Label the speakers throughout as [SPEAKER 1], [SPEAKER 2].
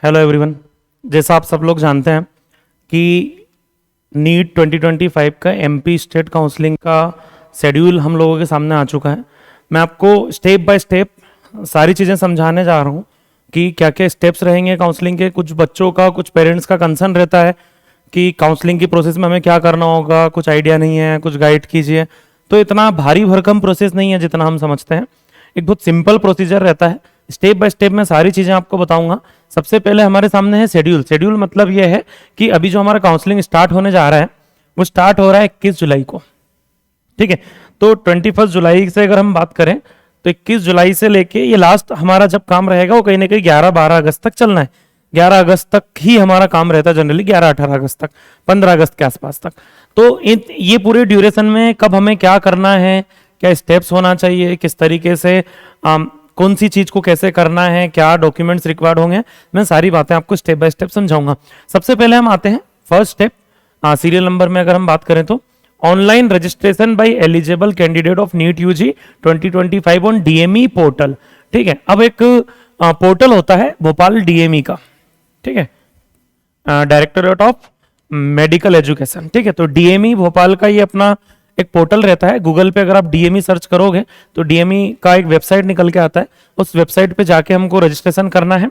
[SPEAKER 1] Hello everyone. जैसा आप सब लोग जानते हैं कि नीट 2025 का एमपी स्टेट काउंसलिंग का शेड्यूल हम लोगों के सामने आ चुका है। मैं आपको स्टेप बाय स्टेप सारी चीज़ें समझाने जा रहा हूँ कि क्या क्या स्टेप्स रहेंगे काउंसलिंग के। कुछ बच्चों का, कुछ पेरेंट्स का कंसर्न रहता है कि काउंसलिंग की प्रोसेस में हमें क्या करना होगा, कुछ आइडिया नहीं है, कुछ गाइड कीजिए। तो इतना भारी भरकम प्रोसेस नहीं है जितना हम समझते हैं। एक बहुत सिंपल प्रोसीजर रहता है। स्टेप बाय स्टेप मैं सारी चीज़ें आपको बताऊंगा। सबसे पहले हमारे सामने है शेड्यूल। शेड्यूल मतलब यह है कि अभी जो हमारा काउंसलिंग स्टार्ट होने जा रहा है वो स्टार्ट हो रहा है 21 जुलाई को। ठीक है, तो 21 जुलाई से अगर हम बात करें तो 21 जुलाई से लेके ये लास्ट हमारा जब काम रहेगा वो कहीं ना कहीं 11-12 अगस्त तक चलना है। 11 अगस्त तक ही हमारा काम रहता है जनरली, 11-18 अगस्त तक, 15 अगस्त के आसपास तक। तो ये पूरे ड्यूरेशन में कब हमें क्या करना है, क्या स्टेप्स होना चाहिए, किस तरीके से कौन सी चीज को कैसे करना है, क्या डॉक्यूमेंट्स रिक्वायर्ड होंगे, मैं सारी बातें आपको स्टेप बाय स्टेप समझाऊंगा। सबसे पहले हम आते हैं फर्स्ट स्टेप। सीरियल नंबर में अगर हम बात करें तो online registration by eligible candidate of NEET UG 2025 on DME portal. ठीक है, अब एक पोर्टल होता है भोपाल डीएमई का, ठीक है, डायरेक्टोरेट ऑफ मेडिकल एजुकेशन। ठीक है, तो डीएमई भोपाल का ये अपना एक पोर्टल रहता है। गूगल पे अगर आप डीएमई सर्च करोगे तो डीएमई का एक वेबसाइट निकल के आता है। उस वेबसाइट पे जाके हमको रजिस्ट्रेशन करना है।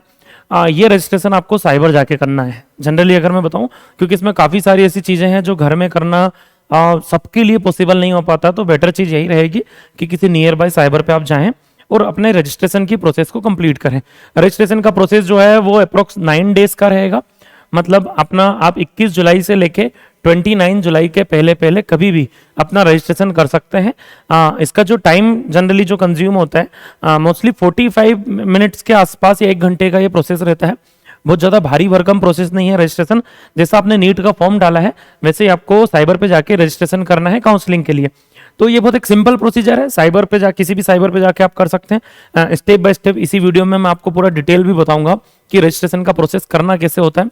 [SPEAKER 1] ये रजिस्ट्रेशन आपको साइबर जाके करना है जनरली, अगर मैं बताऊं, क्योंकि इसमें काफ़ी सारी ऐसी चीज़ें हैं जो घर में करना सबके लिए पॉसिबल नहीं हो पाता। तो बेटर चीज़ यही रहेगी कि किसी नियर बाय साइबर पे आप जाएं और अपने रजिस्ट्रेशन की प्रोसेस को कंप्लीट करें। रजिस्ट्रेशन का प्रोसेस जो है वो अप्रोक्स 9 डेज का रहेगा। मतलब अपना आप 21 जुलाई से लेके 29 जुलाई के पहले पहले कभी भी अपना रजिस्ट्रेशन कर सकते हैं। इसका जो टाइम जनरली जो कंज्यूम होता है मोस्टली 45 मिनट्स के आसपास या 1 घंटे का ये प्रोसेस रहता है। बहुत ज़्यादा भारी भरकम प्रोसेस नहीं है रजिस्ट्रेशन। जैसा आपने नीट का फॉर्म डाला है वैसे ही आपको साइबर पे जाके रजिस्ट्रेशन करना है काउंसलिंग के लिए। तो ये बहुत एक सिंपल प्रोसीजर है। साइबर पे जा किसी भी साइबर पे जाके आप कर सकते हैं। स्टेप बाय स्टेप इसी वीडियो में मैं आपको पूरा डिटेल भी बताऊंगा कि रजिस्ट्रेशन का प्रोसेस करना कैसे होता है।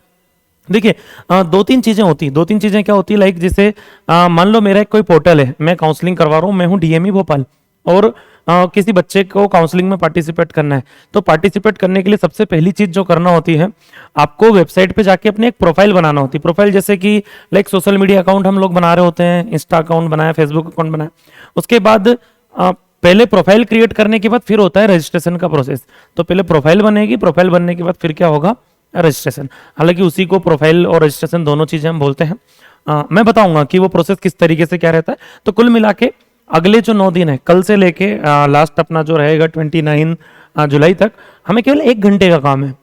[SPEAKER 1] देखिए, 2-3 चीजें होती, 2-3 चीजें क्या होती है, लाइक जैसे मान लो मेरा एक कोई पोर्टल है, मैं काउंसलिंग करवा रहा हूँ, मैं हूँ डीएमई भोपाल और किसी बच्चे को काउंसलिंग में पार्टिसिपेट करना है। तो पार्टिसिपेट करने के लिए सबसे पहली चीज जो करना होती है, आपको वेबसाइट पे जाके अपनी एक प्रोफाइल बनाना होती है। प्रोफाइल जैसे कि लाइक सोशल मीडिया अकाउंट हम लोग बना रहे होते हैं, इंस्टा अकाउंट बनाया, फेसबुक अकाउंट बनाया। उसके बाद पहले प्रोफाइल क्रिएट करने के बाद फिर होता है रजिस्ट्रेशन का प्रोसेस। तो पहले प्रोफाइल बनेगी, प्रोफाइल बनने के बाद फिर क्या होगा, रजिस्ट्रेशन। हालांकि उसी को प्रोफाइल और रजिस्ट्रेशन दोनों चीजें हम बोलते हैं। मैं बताऊंगा कि वो प्रोसेस किस तरीके से क्या रहता है। तो कुल मिला के अगले जो 9 दिन है, कल से लेके लास्ट अपना जो रहेगा 29 जुलाई तक, हमें केवल 1 घंटे का काम है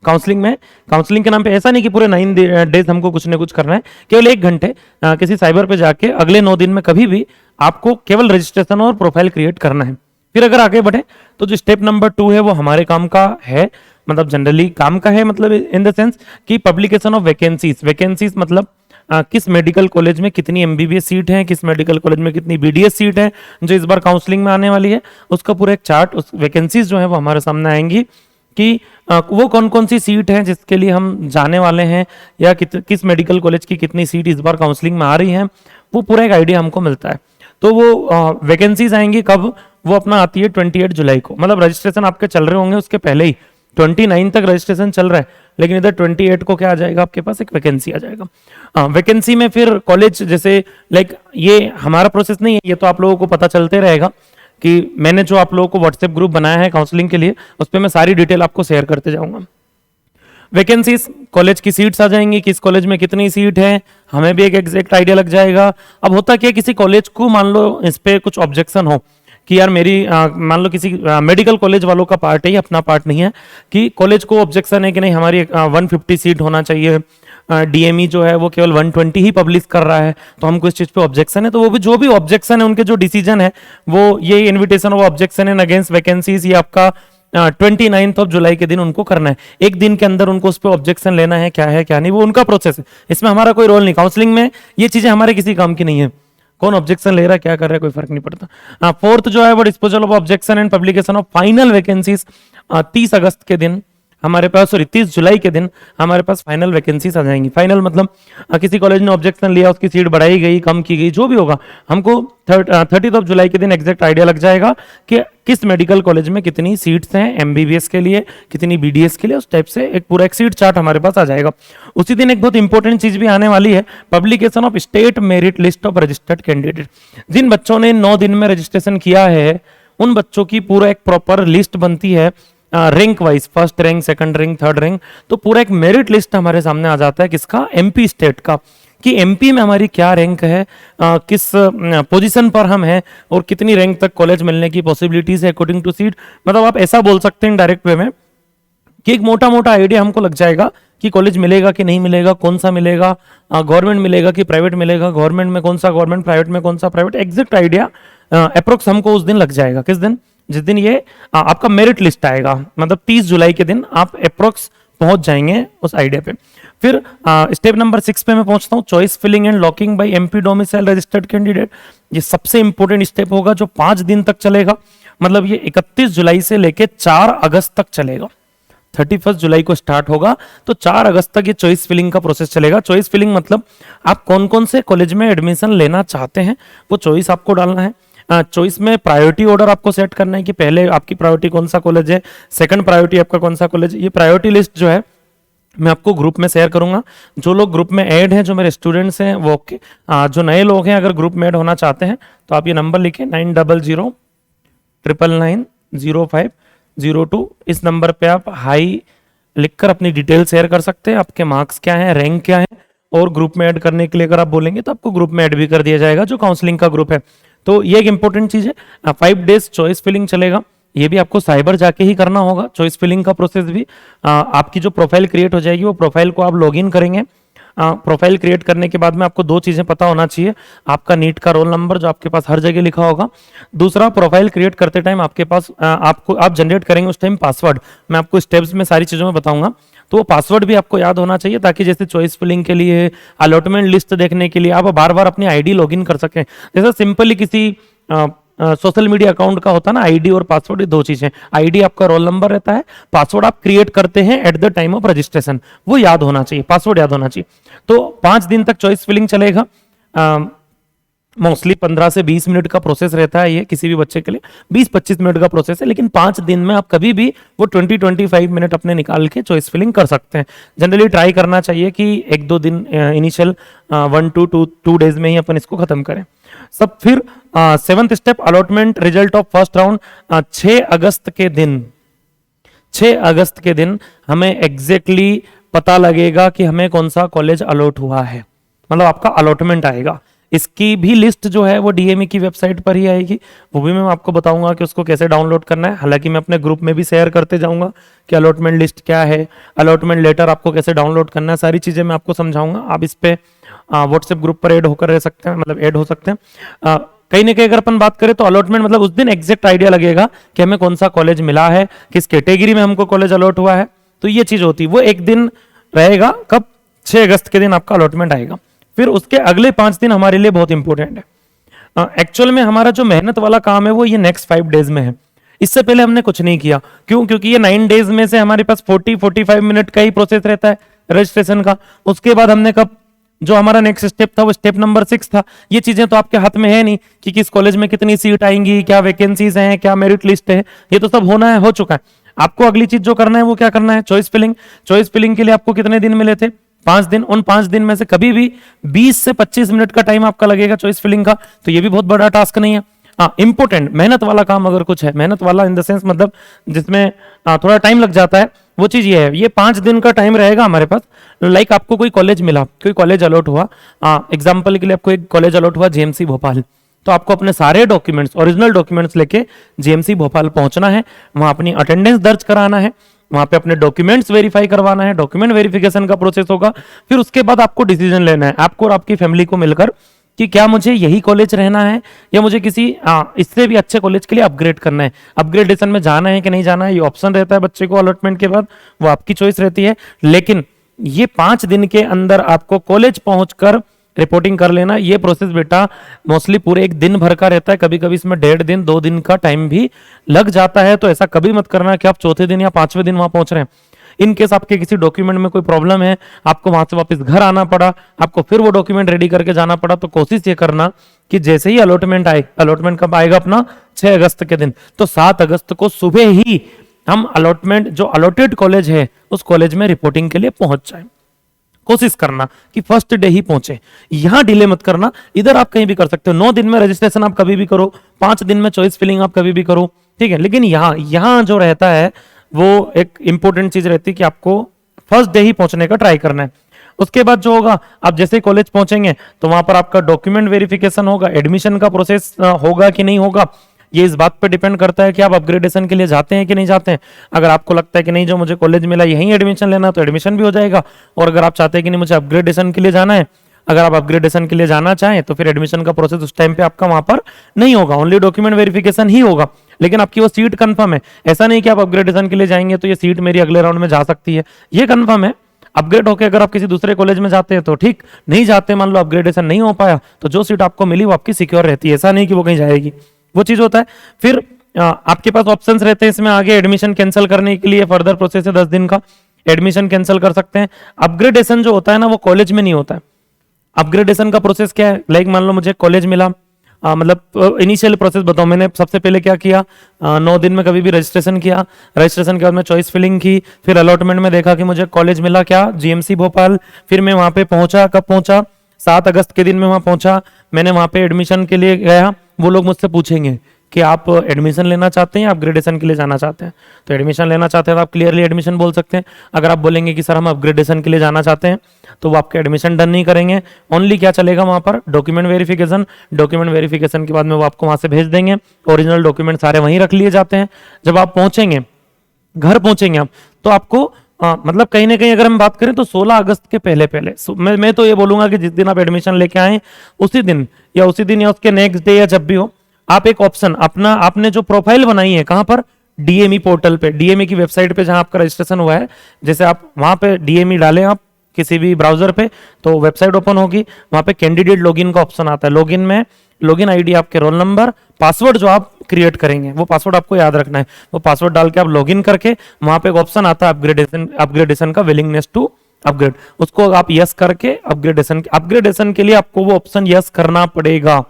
[SPEAKER 1] काउंसलिंग में। काउंसलिंग के नाम पे ऐसा नहीं कि पूरे 9 डेज हमको कुछ ना कुछ करना है। केवल 1 घंटे किसी साइबर पे जाके अगले 9 दिन में कभी भी आपको केवल रजिस्ट्रेशन और प्रोफाइल क्रिएट करना है। फिर अगर आगे बढ़े तो जो स्टेप नंबर 2 है वो हमारे काम का है, मतलब जनरली काम का है, मतलब इन द सेंस कि पब्लिकेशन ऑफ वैकेंसीज। वैकेंसीज मतलब किस मेडिकल कॉलेज में कितनी एमबीबीएस सीट है, किस मेडिकल कॉलेज में कितनी बीडीएस सीट है जो इस बार काउंसलिंग में आने वाली है, उसका पूरा एक चार्ट, उस वैकेंसीज जो है वो हमारे सामने आएंगी कि वो कौन कौन सी सीट है जिसके लिए हम जाने वाले हैं, या किस मेडिकल कॉलेज की कितनी सीट इस बार काउंसलिंग में आ रही है, वो पूरा एक आइडिया हमको मिलता है। तो वो वैकेंसीज आएंगी कब, वो अपना आती है 28 जुलाई को। मतलब रजिस्ट्रेशन आपके चल रहे होंगे उसके पहले ही, 29 तक रजिस्ट्रेशन चल रहा है, लेकिन इधर 28 को क्या आ जाएगा, आपके पास एक वैकेंसी आ जाएगा। वैकेंसी में फिर कॉलेज जैसे लाइक ये हमारा प्रोसेस नहीं है, ये तो आप लोगों को पता चलते रहेगा कि मैंने जो आप लोगों को व्हाट्सएप ग्रुप बनाया है काउंसलिंग के लिए, उस पर मैं सारी डिटेल आपको शेयर करते जाऊंगा। वैकेंसीज, कॉलेज की सीट्स आ जाएंगी, किस कॉलेज में कितनी सीट है, हमें भी एक एग्जैक्ट आइडिया लग जाएगा। अब होता क्या, किसी कॉलेज को मान लो इस पे कुछ ऑब्जेक्शन हो कि यार मेरी मान लो किसी मेडिकल कॉलेज वालों का पार्ट है, ये अपना पार्ट नहीं है, कि कॉलेज को ऑब्जेक्शन है कि नहीं हमारी 150 सीट होना चाहिए, डीएमई जो है वो केवल 120 ही पब्लिश कर रहा है, तो हमको इस चीज पे ऑब्जेक्शन है। तो वो भी जो भी ऑब्जेक्शन है, उनके जो डिसीजन है, वो ये invitation of objection and against vacancies, ये आपका 29 जुलाई के दिन उनको करना है। एक दिन के अंदर उनको उस पर ऑब्जेक्शन लेना है, क्या है क्या नहीं, वो उनका प्रोसेस है, इसमें हमारा कोई रोल नहीं। काउंसलिंग में ये चीजें हमारे किसी काम की नहीं है, कौन ऑब्जेक्शन ले रहा है, क्या कर रहा है, कोई फर्क नहीं पड़ता। फोर्थ जो है वो disposal of objection and publication of final vacancies 30 अगस्त के दिन हमारे पास, सॉरी 30 जुलाई के दिन हमारे पास फाइनल वैकेंसीज आ जाएंगी। फाइनल मतलब किसी कॉलेज ने ऑब्जेक्शन लिया, उसकी सीट बढ़ाई गई, कम की गई, जो भी होगा, हमको 30 जुलाई के दिन एग्जैक्ट आइडिया लग जाएगा कि किस मेडिकल कॉलेज में कितनी सीट्स हैं एमबीबीएस के लिए, कितनी बीडीएस के लिए, उस टाइप से एक पूरा एक सीट चार्ट हमारे पास आ जाएगा। उसी दिन एक बहुत इंपॉर्टेंट चीज भी आने वाली है, publication of state merit list of registered candidate. जिन बच्चों ने 9 दिन में रजिस्ट्रेशन किया है उन बच्चों की पूरा एक प्रॉपर लिस्ट बनती है, rank wise, first rank, second rank, third rank, तो पूरा एक मेरिट लिस्ट हमारे सामने आ जाता है किसका, एमपी स्टेट का, कि एमपी में हमारी क्या रैंक है, किस पोजीशन पर हम हैं और कितनी रैंक तक कॉलेज मिलने की पॉसिबिलिटीज है अकॉर्डिंग टू सीट। मतलब आप ऐसा बोल सकते हैं डायरेक्ट वे में कि एक मोटा मोटा आइडिया हमको लग जाएगा कि कॉलेज मिलेगा कि नहीं मिलेगा, कौन सा मिलेगा, गवर्नमेंट मिलेगा कि प्राइवेट मिलेगा, गवर्नमेंट में कौन सा गवर्नमेंट, प्राइवेट में कौन सा प्राइवेट, एग्जैक्ट आइडिया अप्रोक्स हमको उस दिन लग जाएगा। किस दिन, जिस दिन ये आपका मेरिट लिस्ट आएगा, मतलब 30 जुलाई के दिन आप अप्रोक्स पहुंच जाएंगे उस आइडिया पे। फिर स्टेप नंबर 6 पे मैं पहुंचता हूं, choice filling and locking by MP domicile registered candidate. ये सबसे इंपॉर्टेंट स्टेप होगा जो 5 दिन तक चलेगा, मतलब ये 31 जुलाई से लेके 4 अगस्त तक चलेगा। 31 जुलाई को स्टार्ट होगा तो 4 अगस्त तक ये चॉइस फिलिंग का प्रोसेस चलेगा। चॉइस फिलिंग मतलब आप कौन कौन से कॉलेज में एडमिशन लेना चाहते हैं वो चॉइस आपको डालना है। चॉइस में प्रायोरिटी ऑर्डर आपको सेट करना है कि पहले आपकी प्रायोरिटी कौन सा कॉलेज है, सेकंड प्रायोरिटी आपका कौन सा कॉलेज है। ये प्रायोरिटी लिस्ट जो है मैं आपको ग्रुप में शेयर करूंगा। जो लोग ग्रुप में ऐड हैं, जो मेरे स्टूडेंट्स हैं वो ओके, जो नए लोग हैं अगर ग्रुप में ऐड होना चाहते हैं तो आप ये नंबर लिखें 9009990502। इस नंबर पे आप हाई लिखकर अपनी डिटेल शेयर कर सकते हैं, आपके मार्क्स क्या हैं, रैंक क्या है, और ग्रुप में ऐड करने के लिए अगर आप बोलेंगे तो आपको ग्रुप में ऐड भी कर दिया जाएगा, जो काउंसलिंग का ग्रुप है। तो ये एक इंपॉर्टेंट चीज है। 5 डेज चॉइस फिलिंग चलेगा, ये भी आपको साइबर जाके ही करना होगा। चॉइस फिलिंग का प्रोसेस भी आपकी जो प्रोफाइल क्रिएट हो जाएगी वो प्रोफाइल को आप लॉगिन करेंगे। प्रोफाइल क्रिएट करने के बाद में आपको 2 चीजें पता होना चाहिए, आपका नीट का रोल नंबर जो आपके पास हर जगह लिखा होगा, दूसरा प्रोफाइल क्रिएट करते टाइम आपके पास आप जनरेट करेंगे उस टाइम पासवर्ड। मैं आपको स्टेप्स में सारी चीजों में बताऊंगा, तो वो पासवर्ड भी आपको याद होना चाहिए ताकि जैसे चॉइस फिलिंग के लिए, अलॉटमेंट लिस्ट देखने के लिए आप बार बार अपनी आईडी लॉगिन कर सकें। जैसे सिंपली किसी सोशल मीडिया अकाउंट का होता है ना, आईडी और पासवर्ड, ये 2 चीजें। आईडी आपका रोल नंबर रहता है, पासवर्ड आप क्रिएट करते हैं at the time of registration, वो याद होना चाहिए, पासवर्ड याद होना चाहिए। तो 5 दिन तक चॉइस फिलिंग चलेगा। मोस्टली 15 से 20 मिनट का प्रोसेस रहता है, ये किसी भी बच्चे के लिए 20-25 मिनट का प्रोसेस है, लेकिन 5 दिन में आप कभी भी वो 20-25 मिनट अपने निकाल के चॉइस फिलिंग कर सकते हैं। जनरली ट्राई करना चाहिए कि 1-2 दिन इनिशियल 1 to 2 डेज में ही अपन इसको खत्म करें सब। फिर 7th step, allotment result of first round. 6 अगस्त के दिन हमें एग्जैक्टली पता लगेगा कि हमें कौन सा कॉलेज अलॉट हुआ है, मतलब आपका अलॉटमेंट आएगा। इसकी भी लिस्ट जो है वो डीएमई की वेबसाइट पर ही आएगी, वो भी मैं आपको बताऊंगा कि उसको कैसे डाउनलोड करना है। हालांकि मैं अपने ग्रुप में भी शेयर करते जाऊंगा कि अलॉटमेंट लिस्ट क्या है, अलॉटमेंट लेटर आपको कैसे डाउनलोड करना है, सारी चीजें मैं आपको समझाऊंगा। आप इस पे व्हाट्सएप ग्रुप पर ऐड होकर रह सकते हैं, मतलब ऐड हो सकते हैं। कहीं ना कहीं अगर अपन बात करें तो अलॉटमेंट मतलब उस दिन एग्जैक्ट आइडिया लगेगा कि हमें कौन सा कॉलेज मिला है, किस कैटेगरी में हमको कॉलेज अलॉट हुआ है, तो ये चीज होती है। वो एक दिन रहेगा, कब, 6 अगस्त के दिन आपका अलॉटमेंट आएगा। फिर उसके अगले 5 दिन हमारे लिए बहुत इंपॉर्टेंट है। एक्चुअल में हमारा जो मेहनत वाला काम है वो ये नेक्स्ट 5 डेज में है। इससे पहले हमने कुछ नहीं किया, क्यों? क्योंकि ये 9 डेज में से हमारे पास 40-45 मिनट का ही प्रोसेस रहता है रजिस्ट्रेशन का। उसके बाद हमने कब, जो हमारा नेक्स्ट स्टेप था वो स्टेप नंबर 6 था। ये चीजें तो आपके हाथ में है नहीं कि किस कॉलेज में कितनी सीट आएंगी, क्या वैकेंसीज हैं, क्या मेरिट लिस्ट है, ये तो सब होना है, हो चुका है। आपको अगली चीज जो करना है वो क्या करना है, चॉइस फिलिंग। चॉइस फिलिंग के लिए आपको कितने दिन मिले थे, 5 दिन। उन 5 दिन में से कभी भी 20 से 25 मिनट का टाइम आपका लगेगा चॉइस फिलिंग का, तो ये भी बहुत बड़ा टास्क नहीं है। हाँ, इंपॉर्टेंट मेहनत वाला काम अगर कुछ है, मेहनत वाला इन द सेंस मतलब जिसमें थोड़ा टाइम लग जाता है, वो चीज ये है। ये 5 दिन का टाइम रहेगा हमारे पास। लाइक आपको कोई कॉलेज मिला, कोई कॉलेज अलॉट हुआ, एग्जाम्पल के लिए आपको एक कॉलेज अलॉट हुआ जेएमसी भोपाल, तो आपको अपने सारे डॉक्यूमेंट्स, ओरिजिनल डॉक्यूमेंट्स लेके जेएमसी भोपाल पहुंचना है, वहां अपनी अटेंडेंस दर्ज कराना है, वहां पे अपने डॉक्यूमेंट्स वेरीफाई करवाना है, डॉक्यूमेंट वेरिफिकेशन का प्रोसेस होगा। फिर उसके बाद आपको डिसीजन लेना है, आपको और आपकी फैमिली को मिलकर, कि क्या मुझे यही कॉलेज रहना है या मुझे किसी इससे भी अच्छे कॉलेज के लिए अपग्रेड करना है, अपग्रेडेशन में जाना है कि नहीं जाना है। ये ऑप्शन रहता है बच्चे को अलॉटमेंट के बाद, वो आपकी चॉइस रहती है। लेकिन ये 5 दिन के अंदर आपको कॉलेज पहुंचकर रिपोर्टिंग कर लेना। ये प्रोसेस बेटा मोस्टली पूरे 1 दिन भर का रहता है, कभी कभी इसमें 1.5 दिन 2 दिन का टाइम भी लग जाता है। तो ऐसा कभी मत करना कि आप चौथे दिन या 5वें दिन वहां पहुंच रहे हैं। इन केस आपके किसी डॉक्यूमेंट में कोई प्रॉब्लम है, आपको वहां से वापस घर आना पड़ा, आपको फिर वो डॉक्यूमेंट रेडी करके जाना पड़ा, तो कोशिश ये करना कि जैसे ही अलॉटमेंट आए, अलॉटमेंट कब आएगा अपना 6 अगस्त के दिन, तो 7 अगस्त को सुबह ही हम अलॉटमेंट जो अलॉटेड कॉलेज है उस कॉलेज में रिपोर्टिंग के लिए पहुंच जाए। कोशिश करना कि फर्स्ट डे ही पहुंचे, यहां डिले मत करना। इधर आप कहीं भी कर सकते हो, 9 दिन में रजिस्ट्रेशन आप कभी भी करो, 5 दिन में चॉइस फिलिंग आप कभी भी करो, ठीक है। लेकिन यहां जो रहता है वो एक इंपॉर्टेंट चीज रहती है कि आपको फर्स्ट डे ही पहुंचने का ट्राई करना है। उसके बाद जो होगा, आप जैसे कॉलेज पहुंचेंगे तो वहां पर आपका डॉक्यूमेंट वेरिफिकेशन होगा, एडमिशन का प्रोसेस होगा कि नहीं होगा, ये इस बात पे डिपेंड करता है कि आप अपग्रेडेशन के लिए जाते हैं कि नहीं जाते हैं। अगर आपको लगता है कि नहीं, जो मुझे कॉलेज मिला यहीं एडमिशन लेना, तो एडमिशन भी हो जाएगा। और अगर आप चाहते हैं कि नहीं मुझे अपग्रेडेशन के लिए जाना है, अगर आप अपग्रेडेशन के लिए जाना चाहें तो फिर एडमिशन का प्रोसेस उस टाइम पे आपका वहां पर नहीं होगा, ओनली डॉक्यूमेंट वेरिफिकेशन ही होगा। लेकिन आपकी वो सीट कंफर्म है, ऐसा नहीं कि आप अपग्रेडेशन के लिए जाएंगे तो ये सीट मेरी अगले राउंड में जा सकती है, ये कंफर्म है। अपग्रेड होकर अगर आप किसी दूसरे कॉलेज में जाते हैं तो ठीक, नहीं जाते, मान लो अपग्रेडेशन नहीं हो पाया, तो जो सीट आपको मिली वो आपकी सिक्योर रहती है, ऐसा नहीं कि वो कहीं जाएगी, वो चीज होता है। फिर आपके पास ऑप्शंस रहते हैं इसमें आगे, एडमिशन कैंसिल करने के लिए फर्दर प्रोसेस है 10 दिन का, एडमिशन कैंसिल कर सकते हैं। अपग्रेडेशन जो होता है ना वो कॉलेज में नहीं होता है। अपग्रेडेशन का प्रोसेस क्या है, लाइक मान लो मुझे कॉलेज मिला, मतलब इनिशियल प्रोसेस बताओ, मैंने सबसे पहले क्या किया, 9 दिन में कभी भी रजिस्ट्रेशन किया, रजिस्ट्रेशन के बाद मैं चॉइस फिलिंग की, फिर अलॉटमेंट में देखा कि मुझे कॉलेज मिला क्या, जीएमसी भोपाल, फिर मैं वहां पे पहुंचा, कब पहुंचा, 7 अगस्त के दिन में वहां पहुंचा, मैंने वहां पे एडमिशन के लिए गया। वो लोग मुझसे पूछेंगे कि आप एडमिशन लेना चाहते हैं या अपग्रेडेशन के लिए जाना चाहते हैं, तो एडमिशन लेना चाहते हैं तो आप क्लियरली एडमिशन बोल सकते हैं। अगर आप बोलेंगे कि सर हम अपग्रेडेशन के लिए जाना चाहते हैं, तो वो आपके एडमिशन डन नहीं करेंगे, ओनली क्या चलेगा वहां पर, डॉक्यूमेंट वेरिफिकेशन। डॉक्यूमेंट वेरिफिकेशन के बाद में वो आपको वहां से भेज देंगे, ओरिजिनल डॉक्यूमेंट सारे वहीं रख लिए जाते हैं। जब आप पहुंचेंगे, घर पहुंचेंगे आप, तो आपको मतलब कहीं ना कहीं अगर हम बात करें तो 16 अगस्त के पहले पहले मैं तो ये बोलूंगा कि जिस दिन आप एडमिशन लेके आए उसी दिन या उसके नेक्स्ट डे या जब भी हो, आप एक ऑप्शन अपना, आपने जो प्रोफाइल बनाई है कहां पर, डीएमई पोर्टल पे, डीएमई की वेबसाइट पे जहां आपका रजिस्ट्रेशन हुआ है, जैसे आप वहां पे डीएमई डालें आप किसी भी ब्राउजर पे, तो वेबसाइट ओपन होगी, वहां पे कैंडिडेट लॉगिन का ऑप्शन आता है। लॉगिन में लॉगिन आईडी, आपके रोल नंबर, पासवर्ड जो आप क्रिएट करेंगे वो पासवर्ड आपको याद रखना है, वो पासवर्ड डाल के आप लॉगिन करके वहां पे एक ऑप्शन आता है अपग्रेडेशन का, विलिंगनेस टू अपग्रेड, उसको आप यस करके अपग्रेडेशन के लिए आपको वो ऑप्शन यस करना पड़ेगा।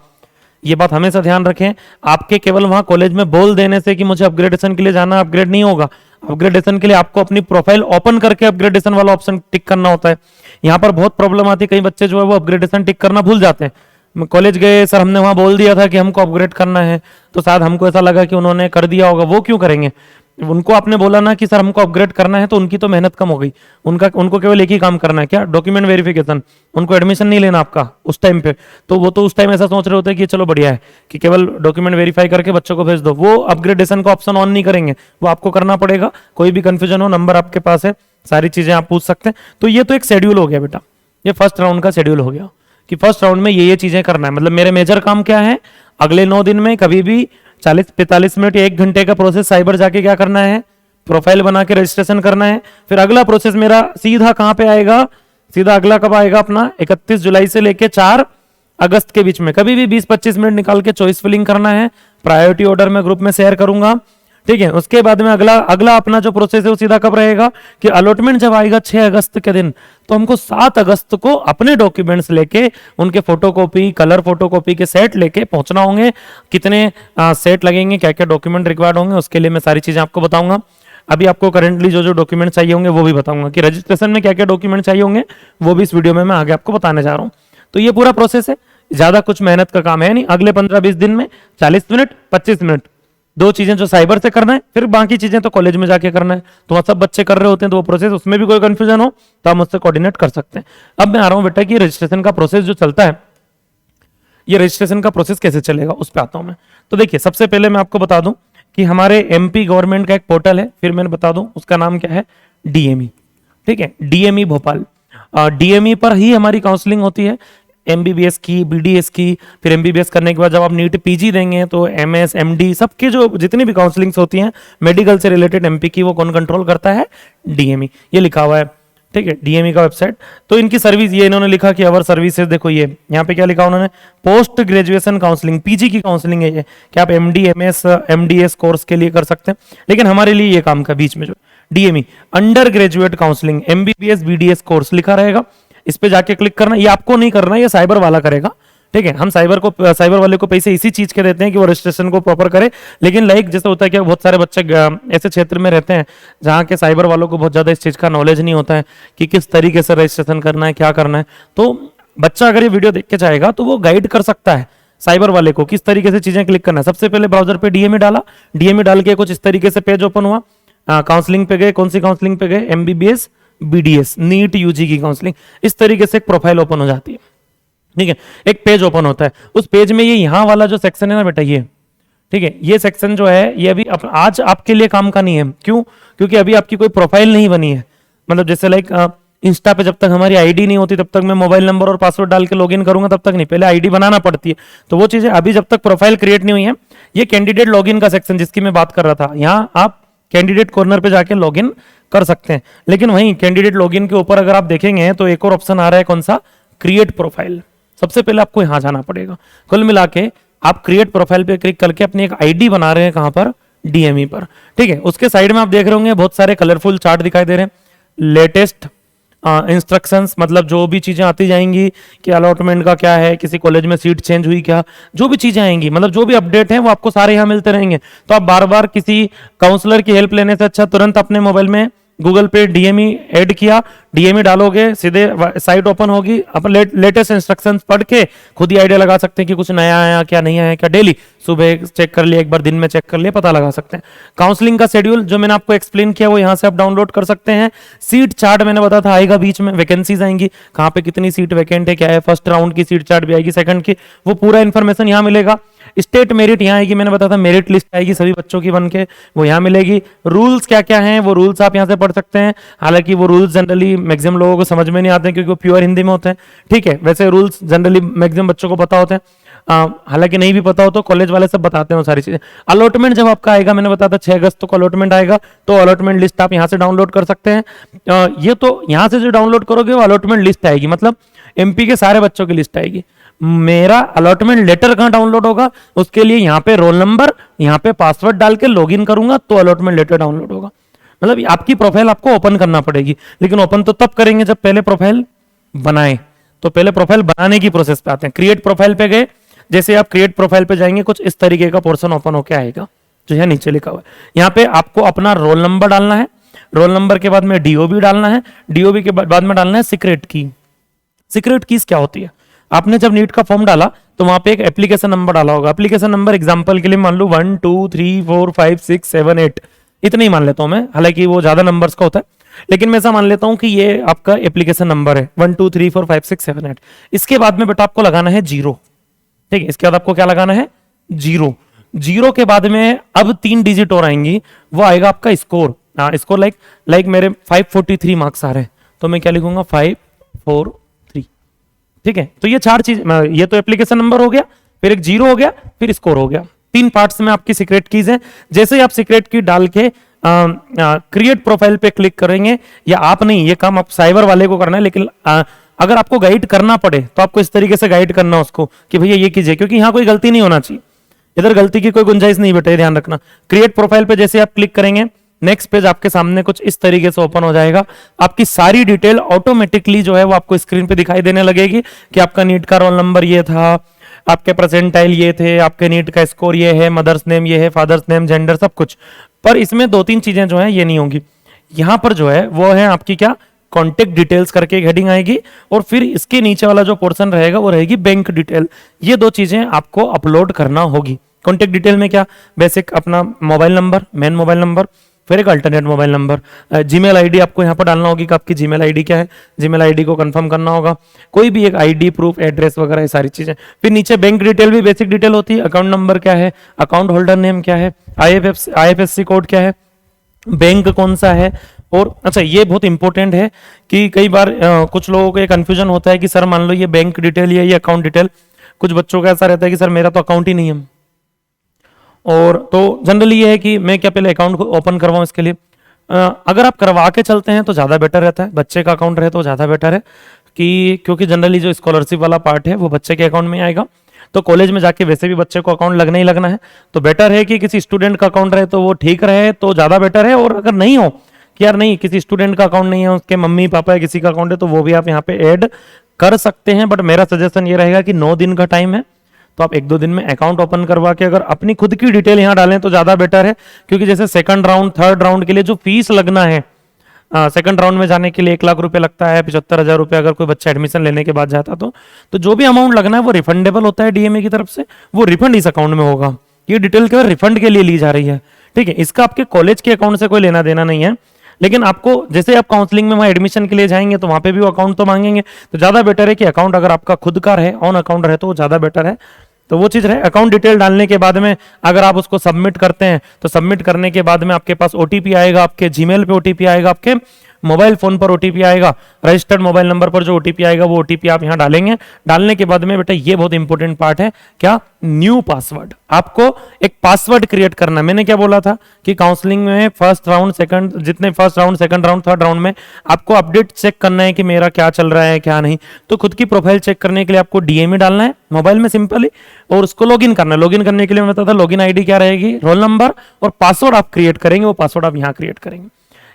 [SPEAKER 1] ये बात हमेशा ध्यान रखें, आपके केवल वहां कॉलेज में बोल देने से कि मुझे अपग्रेडेशन के लिए जाना, अपग्रेड नहीं होगा। अपग्रेडेशन के लिए आपको अपनी प्रोफाइल ओपन करके अपग्रेडेशन वाला ऑप्शन टिक करना होता है। यहाँ पर बहुत प्रॉब्लम आती है, कई बच्चे जो है वो अपग्रेडेशन टिक करना भूल जाते हैं। कॉलेज गए, सर हमने वहां बोल दिया था कि हमको अपग्रेड करना है, तो शायद हमको ऐसा लगा कि उन्होंने कर दिया होगा, वो क्यों करेंगे, उनको आपने बोला ना कि सर हमको अपग्रेड करना है, तो उनकी तो मेहनत कम हो गई, उनको केवल एक ही काम करना है, क्या, डॉक्यूमेंट वेरिफिकेशन, उनको एडमिशन नहीं लेना आपका उस टाइम पे। तो वो तो उस टाइम ऐसा सोच रहे होते हैं कि चलो बढ़िया है कि केवल डॉक्यूमेंट वेरीफाई करके बच्चों को भेज दो, वो अपग्रेडेशन का ऑप्शन ऑन नहीं करेंगे, वो आपको करना पड़ेगा। कोई भी कंफ्यूजन हो, नंबर आपके पास है, सारी चीजें आप पूछ सकते हैं। तो ये तो एक शेड्यूल हो गया बेटा, ये फर्स्ट राउंड का शेड्यूल हो गया कि फर्स्ट राउंड में ये चीजें करना है। मतलब मेरे मेजर काम क्या है, अगले 9 दिन में कभी भी 40-45 मिनट या 1 घंटे का प्रोसेस साइबर जाके क्या करना है, प्रोफाइल बना के रजिस्ट्रेशन करना है। फिर अगला प्रोसेस मेरा सीधा कहां पे आएगा, सीधा अगला कब आएगा अपना, 31 जुलाई से लेके 4 अगस्त के बीच में कभी भी 20-25 मिनट निकाल के चॉइस फिलिंग करना है। प्रायोरिटी ऑर्डर में ग्रुप में शेयर करूंगा, ठीक है। उसके बाद में अगला अपना जो प्रोसेस है वो सीधा कब रहेगा कि अलॉटमेंट जब आएगा 6 अगस्त के दिन, तो हमको 7 अगस्त को अपने डॉक्यूमेंट्स लेके, उनके फोटोकॉपी, कलर फोटोकॉपी के सेट लेके पहुंचना होंगे। कितने सेट लगेंगे, क्या क्या डॉक्यूमेंट रिक्वायर्ड होंगे, उसके लिए मैं सारी चीजें आपको बताऊंगा। अभी आपको करंटली जो डॉक्यूमेंट चाहिए होंगे वो भी बताऊंगा कि रजिस्ट्रेशन में क्या क्या डॉक्यूमेंट चाहिए होंगे, वो भी इस वीडियो में मैं आगे आपको बताने जा रहा हूं। तो ये पूरा प्रोसेस है, ज्यादा कुछ मेहनत का काम है नहीं। अगले 15-20 दिन में 40 मिनट 25 मिनट 2 चीजें जो साइबर से करना है, फिर बाकी चीजें तो कॉलेज में जाके करना है। तो वहां सब बच्चे कर रहे होते हैं, तो वो प्रोसेस, उसमें भी कोई कंफ्यूजन हो तो आप मुझसे कोऑर्डिनेट कर सकते हैं। अब मैं आ रहा हूं बेटा कि रजिस्ट्रेशन का प्रोसेस जो चलता है, ये रजिस्ट्रेशन का प्रोसेस कैसे चलेगा उस पर आता हूं मैं। तो देखिए, सबसे पहले मैं आपको बता दूं कि हमारे एमपी गवर्नमेंट का एक पोर्टल है, फिर मैंने बता दूं उसका नाम क्या है, डीएमई, ठीक है, डीएमई भोपाल। डीएमई पर ही हमारी काउंसलिंग होती है, एमबीबीएस की, बीडीएस की। फिर एमबीबीएस करने के बाद जब आप नीट पीजी देंगे तो एमएस, एमडी, सबके जो जितनी भी काउंसलिंग्स होती हैं मेडिकल से रिलेटेड एमपी की, वो कौन कंट्रोल करता है, डीएमई। ये लिखा हुआ है, ठीक है, डीएमई का वेबसाइट। तो इनकी सर्विस ये इन्होंने लिखा कि अवर सर्विसेज, देखो ये यहाँ पे क्या लिखा उन्होंने, पोस्ट ग्रेजुएशन काउंसलिंग, पीजी की काउंसलिंग है ये, कि आप एमडी, एमएस, एमडीएस कोर्स के लिए कर सकते हैं। लेकिन हमारे लिए ये काम का बीच में जो DME under graduate counselling MBBS BDS course लिखा रहेगा, इस पे जाके क्लिक करना। ये आपको नहीं करना, ये साइबर वाला करेगा, ठीक है। हम साइबर वाले को पैसे इसी चीज के देते हैं कि वो रजिस्ट्रेशन को प्रॉपर करे, लेकिन लाइक जैसे होता है कि बहुत सारे बच्चे ऐसे क्षेत्र में रहते हैं जहाँ के साइबर वालों को बहुत ज्यादा इस चीज का नॉलेज नहीं होता है कि किस तरीके से रजिस्ट्रेशन करना है, क्या करना है। तो बच्चा अगर ये वीडियो देख के जाएगा तो वो गाइड कर सकता है साइबर वाले को किस तरीके से चीजें क्लिक करना है। सबसे पहले ब्राउजर पे डीएमई डाला, डीएमई डाल के कुछ इस तरीके से पेज ओपन हुआ, काउंसलिंग पे गए, कौन सी काउंसलिंग पे गए, एमबीबीएस बीडीएस नीट यूजी की काउंसलिंग, इस तरीके से एक प्रोफाइल ओपन हो जाती है, ठीक है। एक पेज ओपन होता है, उस पेज में ये यहाँ वाला जो सेक्शन है ना बेटा, ये ठीक है, ये सेक्शन जो है ये अभी आज आपके लिए काम का नहीं है। क्यों? क्योंकि अभी आपकी कोई प्रोफाइल नहीं बनी है। मतलब जैसे लाइक इंस्टा पे जब तक हमारी आईडी नहीं होती तब तक मैं मोबाइल नंबर और पासवर्ड डाल के लॉगिन करूंगा तब तक नहीं, पहले आईडी बनाना पड़ती है। तो वो चीजें अभी जब तक प्रोफाइल क्रिएट नहीं हुई है, ये कैंडिडेट लॉगिन का सेक्शन जिसकी मैं बात कर रहा था, यहाँ आप कैंडिडेट कॉर्नर पे जाके लॉगिन कर सकते हैं। लेकिन वहीं कैंडिडेट लॉगिन के ऊपर अगर आप देखेंगे तो एक और ऑप्शन आ रहा है, कौन सा? Create profile. सबसे पहले आपको यहां जाना पड़ेगा। कुल मिला के आप क्रिएट प्रोफाइल पे क्लिक करके अपनी एक आईडी बना रहे हैं, कहां पर? डीएमई पर, ठीक है। उसके साइड में आप देख रहे होंगे बहुत सारे कलरफुल चार्ट दिखाई दे रहे हैं, लेटेस्ट इंस्ट्रक्शंस, मतलब जो भी चीजें आती जाएंगी कि अलॉटमेंट का क्या है, किसी कॉलेज में सीट चेंज हुई क्या, जो भी चीजें आएंगी, मतलब जो भी अपडेट है वो आपको सारे यहाँ मिलते रहेंगे। तो आप बार बार किसी काउंसलर की हेल्प लेने से अच्छा तुरंत अपने मोबाइल में गूगल पे डीएमई ऐड किया, डीएमई डालोगे, सीधे साइट ओपन होगी, अपन लेटेस्ट इंस्ट्रक्शंस पढ़ के खुद ही आइडिया लगा सकते हैं कि कुछ नया आया क्या, नहीं आया क्या। डेली सुबह चेक कर लिया, एक बार दिन में चेक कर लिया, पता लगा सकते हैं। काउंसलिंग का शेड्यूल जो मैंने आपको एक्सप्लेन किया वो यहाँ से आप डाउनलोड कर सकते हैं। सीट चार्ट मैंने बताया था आएगा, बीच में वैकेंसीज आएंगी, कहाँ पे कितनी सीट वैकेंट है, क्या है, फर्स्ट राउंड की सीट चार्ट भी आएगी, सेकंड की, वो पूरा इन्फॉर्मेशन यहाँ मिलेगा। स्टेट मेरिट यहाँ आएगी, मैंने बताया था मेरिट लिस्ट आएगी सभी बच्चों की बन के, वो यहाँ मिलेगी। रूल्स क्या क्या हैं वो रूल्स आप यहाँ से पढ़ सकते हैं। हालांकि वो रूल्स जनरली मैक्सिमम लोगों को समझ में नहीं आते हैं क्योंकि वो प्योर हिंदी में होते हैं, ठीक है। वैसे रूल्स जनरली मैक्सिमम बच्चों को पता होते हैं, हालांकि नहीं भी पता हो तो कॉलेज वाले सब बताते हैं वो सारी चीजें। अलॉटमेंट जब आपका आएगा, मैंने बताया था 6 अगस्त को अलॉटमेंट आएगा, तो अलॉटमेंट लिस्ट आप यहाँ से डाउनलोड कर सकते हैं। ये तो यहाँ से जो डाउनलोड करोगे वो अलॉटमेंट लिस्ट आएगी, मतलब एमपी के सारे बच्चों की लिस्ट आएगी। मेरा अलॉटमेंट लेटर कहाँ डाउनलोड होगा, उसके लिए यहाँ पे रोल नंबर, यहाँ पे पासवर्ड डाल के लॉगिन करूंगा तो अलॉटमेंट लेटर डाउनलोड होगा। मतलब आपकी प्रोफाइल आपको ओपन करना पड़ेगी, लेकिन ओपन तो तब करेंगे जब पहले प्रोफाइल बनाए। तो पहले प्रोफाइल बनाने की प्रोसेस पे आते हैं। क्रिएट प्रोफाइल पे गए, जैसे आप क्रिएट प्रोफाइल पे जाएंगे कुछ इस तरीके का पोर्शन ओपन होकर आएगा जो है नीचे लिखा हुआ है। यहाँ पे आपको अपना रोल नंबर डालना है, रोल नंबर के बाद में डीओबी डालना है, डीओबी के बाद में डालना है सीक्रेट की। सीक्रेट कीज क्या होती है? आपने जब नीट का फॉर्म डाला तो वहां पे एक एप्लीकेशन नंबर डाला होगा, एप्लीकेशन नंबर एग्जांपल के लिए मान लो 1 2 3 4 5 6 7 8 इतने ही मान लेता हूं मैं, हालांकि वो ज्यादा नंबर्स का होता है, लेकिन मैं ऐसा मान लेता हूं कि ये आपका एप्लीकेशन नंबर है 1 2 3 4 5 6 7 8। इसके बाद में बेटा आपको लगाना है 0, ठीक है। इसके बाद आपको क्या लगाना है? 0। 0 के बाद में अब 3 डिजिट और आएंगी, वो आएगा आपका स्कोर। स्कोर लाइक मेरे 543 मार्क्स आ रहे हैं तो मैं क्या लिखूंगा? 543, ठीक है। तो ये 4 चीज, ये तो एप्लीकेशन नंबर हो गया, फिर एक 0 हो गया, फिर स्कोर हो गया। 3 पार्ट्स में आपकी सीक्रेट कीज है। जैसे ही आप सीक्रेट की डाल के क्रिएट प्रोफाइल पे क्लिक करेंगे, या आप नहीं, ये काम आप साइबर वाले को करना है, लेकिन अगर आपको गाइड करना पड़े तो आपको इस तरीके से गाइड करना उसको कि भैया ये कीजिए, क्योंकि यहाँ कोई गलती नहीं होना चाहिए, इधर गलती की कोई गुंजाइश नहीं बेटा, ध्यान रखना। क्रिएट प्रोफाइल पे जैसे आप क्लिक करेंगे, नेक्स्ट पेज आपके सामने कुछ इस तरीके से ओपन हो जाएगा। आपकी सारी डिटेल ऑटोमेटिकली जो है वो आपको स्क्रीन पे दिखाई देने लगेगी कि आपका नीट का रोल नंबर ये था, आपके परसेंटाइल ये थे, आपके नीट का स्कोर ये है, मदर्स नेम ये है, फादर्स नेम, जेंडर, सब कुछ। पर इसमें 2-3 चीजें जो है ये नहीं होंगी। यहां पर जो है वो है आपकी क्या? कॉन्टेक्ट डिटेल्स करके एक हेडिंग आएगी, और फिर इसके नीचे वाला जो पोर्शन रहेगा वो रहेगी बैंक डिटेल। ये 2 चीजें आपको अपलोड करना होगी। कॉन्टेक्ट डिटेल में क्या? बेसिक अपना mobile number, main mobile number, फिर एक alternate mobile number. Gmail ID आपको यहाँ पर डालना होगी कि आपकी जीमेल आईडी क्या है, जीमेल आईडी को कंफर्म करना होगा, कोई भी एक आईडी प्रूफ, एड्रेस वगैरह, ये सारी चीजें। फिर नीचे बैंक डिटेल भी बेसिक डिटेल होती है, अकाउंट नंबर क्या है, अकाउंट होल्डर नेम क्या है, आईएफएससी कोड क्या है, बैंक कौन सा है। और अच्छा, ये बहुत इंपॉर्टेंट है कि कई बार कुछ लोगों को कंफ्यूजन होता है कि सर मान लो ये बैंक डिटेल या ये अकाउंट डिटेल, कुछ बच्चों का ऐसा रहता है कि सर मेरा तो अकाउंट ही नहीं है, और तो जनरली ये है कि मैं क्या पहले अकाउंट को ओपन करवाऊं इसके लिए। अगर आप करवा के चलते हैं तो ज़्यादा बेटर रहता है, बच्चे का अकाउंट रहे तो ज़्यादा बेटर है, कि क्योंकि जनरली जो स्कॉलरशिप वाला पार्ट है वो बच्चे के अकाउंट में आएगा, तो कॉलेज में जाके वैसे भी बच्चे को अकाउंट लगना ही लगना है, तो बेटर है कि किसी स्टूडेंट का अकाउंट रहे तो वो ठीक रहे तो ज़्यादा बेटर है। और अगर नहीं हो कि यार नहीं किसी स्टूडेंट का अकाउंट नहीं है, उसके मम्मी पापा या किसी का अकाउंट है, तो वो भी आप यहाँ पे ऐड कर सकते हैं। बट मेरा सजेशन ये रहेगा कि 9 दिन का टाइम है, तो आप 1-2 दिन में अकाउंट ओपन करवा के अगर अपनी खुद की डिटेल यहाँ डालें तो ज्यादा बेटर है। क्योंकि जैसे सेकंड राउंड, थर्ड राउंड के लिए जो फीस लगना है, सेकंड राउंड में जाने के लिए 1 लाख रुपए लगता है, 75,000 रुपए अगर कोई बच्चा एडमिशन लेने के बाद जाता तो जो भी अमाउंट लगना है वो रिफंडेबल होता है डीएमए की तरफ से, वो रिफंड इस अकाउंट में होगा। ये डिटेल केवल रिफंड के लिए ली जा रही है, ठीक है। इसका आपके कॉलेज के अकाउंट से कोई लेना देना नहीं है। लेकिन आपको जैसे आप काउंसलिंग में वहां एडमिशन के लिए जाएंगे तो वहां पे भी वो अकाउंट तो मांगेंगे, तो ज्यादा बेटर है कि अकाउंट अगर आपका खुद का रहे, ऑन अकाउंट रहे, तो वो ज्यादा बेटर है। तो वो चीज रहे। अकाउंट डिटेल डालने के बाद में अगर आप उसको सबमिट करते हैं तो सबमिट करने के बाद में आपके पास ओटीपी आएगा, आपके जीमेल पे ओटीपी आएगा, आपके मोबाइल फोन पर ओटीपी आएगा, रजिस्टर्ड मोबाइल नंबर पर जो ओटीपी आएगा वो ओटीपी आप यहां डालेंगे। डालने के बाद में बेटा ये बहुत इंपॉर्टेंट पार्ट है, क्या, न्यू पासवर्ड। आपको एक पासवर्ड क्रिएट करना। मैंने क्या बोला था कि काउंसलिंग में फर्स्ट राउंड, सेकंड, जितने first round, second round, third round में आपको अपडेट चेक करना है कि मेरा क्या चल रहा है क्या नहीं। तो खुद की प्रोफाइल चेक करने के लिए आपको डीएमई डालना है मोबाइल में सिंपली, और उसको लॉगिन करना है। लॉगिन करने के लिए मैं बताता था लॉगिन आईडी क्या रहेगी, रोल नंबर और पासवर्ड आप क्रिएट करेंगे, वो पासवर्ड आप यहाँ क्रिएट करेंगे।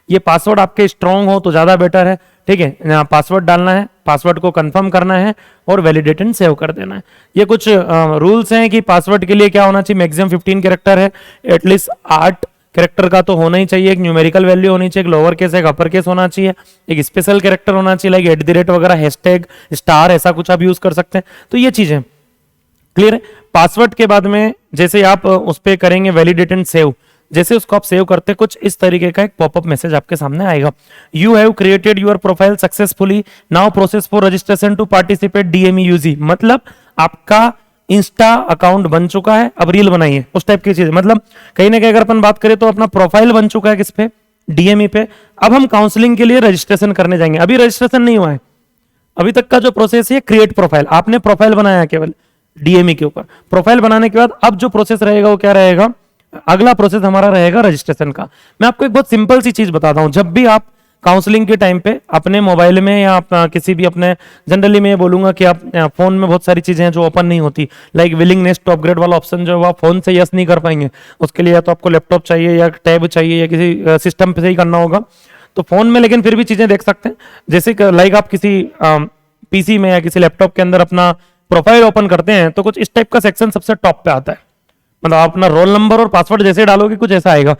[SPEAKER 1] ये पासवर्ड आपके स्ट्रॉन्ग हो तो ज्यादा बेटर है, ठीक है। यहाँ पासवर्ड डालना है, पासवर्ड को कंफर्म करना है और वैलिडेट एंड सेव कर देना है। ये कुछ रूल्स हैं कि पासवर्ड के लिए क्या होना चाहिए। मैक्सिमम 15 कैरेक्टर है, एटलीस्ट 8 कैरेक्टर का तो होना ही चाहिए। एक न्यूमेरिकल वैल्यू होनी चाहिए, एक लोअर केस, एक अपर केस होना चाहिए, एक स्पेशल कैरेक्टर होना चाहिए, लाइक @ वगैरह, हैशटैग, स्टार, ऐसा कुछ आप यूज कर सकते हैं। तो ये चीजें क्लियर है। पासवर्ड के बाद में जैसे आप उस पर करेंगे वैलिडेट एंड सेव, जैसे उसको आप सेव करते कुछ इस तरीके का एक पॉपअप मैसेज आपके सामने आएगा। You have created your profile successfully, now process for registration to participate DME UG. मतलब आपका इंस्टा अकाउंट बन चुका है, अब रील बनाइए, उस टाइप की चीज। मतलब कहीं ना कहीं अगर अपन बात करें तो अपना प्रोफाइल बन चुका है किस पे, डीएमई पे। अब हम काउंसलिंग के लिए रजिस्ट्रेशन करने जाएंगे। अभी रजिस्ट्रेशन नहीं हुआ है, अभी तक का जो प्रोसेस है क्रिएट प्रोफाइल। आपने प्रोफाइल बनाया केवल डीएमई के ऊपर। प्रोफाइल बनाने के बाद अब जो प्रोसेस रहेगा वो क्या रहेगा, अगला प्रोसेस हमारा रहेगा रजिस्ट्रेशन का। मैं आपको एक बहुत सिंपल सी चीज बताता हूं। जब भी आप काउंसलिंग के टाइम पे अपने मोबाइल में या आप किसी भी अपने, जनरली मैं ये बोलूंगा कि आप फोन में बहुत सारी चीजें हैं जो ओपन नहीं होती, लाइक विलिंगनेस टू अपग्रेड वाला ऑप्शन जो है आप फोन से यस नहीं कर पाएंगे। उसके लिए या तो आपको लैपटॉप चाहिए या टैब चाहिए या किसी सिस्टम पे से ही करना होगा। तो फोन में लेकिन फिर भी चीजें देख सकते हैं। जैसे लाइक आप किसी पीसी में या किसी लैपटॉप के अंदर अपना प्रोफाइल ओपन करते हैं तो कुछ इस टाइप का सेक्शन सबसे टॉप पे आता है। मतलब आप अपना रोल नंबर और पासवर्ड जैसे डालोगे कुछ ऐसा आएगा।